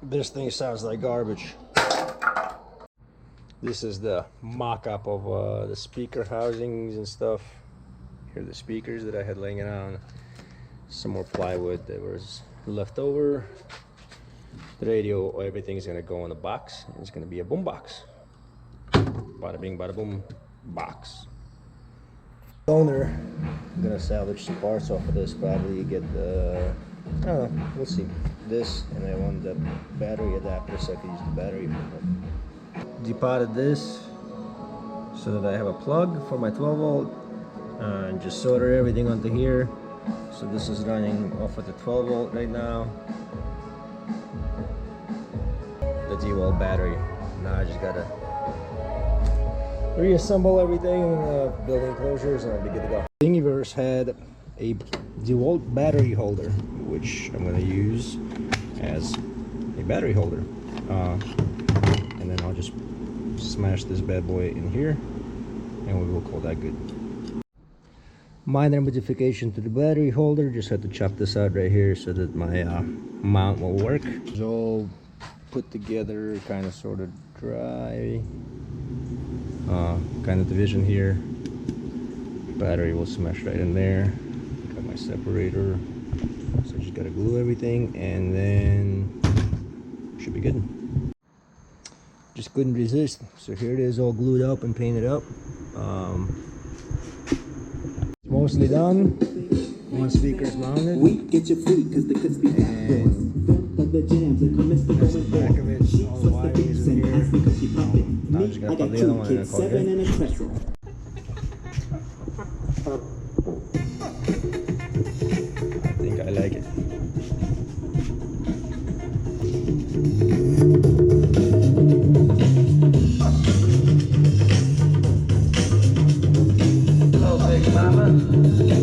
This thing sounds like garbage. This is the mock-up of the speaker housings and stuff. Here are the speakers that I had laying around. Some more plywood that was left over. The radio, everything's gonna go in a box. It's gonna be a boombox. Bada bing, bada boom, box. Owner, I'm gonna salvage some parts off of this. Probably get the, I don't know, we'll see. This, and I want the battery adapter so I can use the battery for it. Depotted this so that I have a plug for my 12 volt and just solder everything onto here. So this is running off of the 12 volt right now. The Dewalt battery. Now I just gotta reassemble everything, build enclosures, and I'll be good to go. Thingyverse had a Dewalt battery holder, which I'm going to use as a battery holder. And then I'll just smash this bad boy in here, and we will call that good. Minor modification to the battery holder, just had to chop this out right here so that my mount will work. It's all put together, kind of sort of dry. Kind of division here. Battery will smash right in there. Got my separator, so I just gotta glue everything, and then should be good. Just couldn't resist, so here it is, all glued up and painted up. Mostly done. One speaker's mounted. Get your free because the crispy the jams and commence to that's the back of it. All the wiring is in here. Now I'm just gonna put the other one in and call it good. I think I like it. Hello, big mama.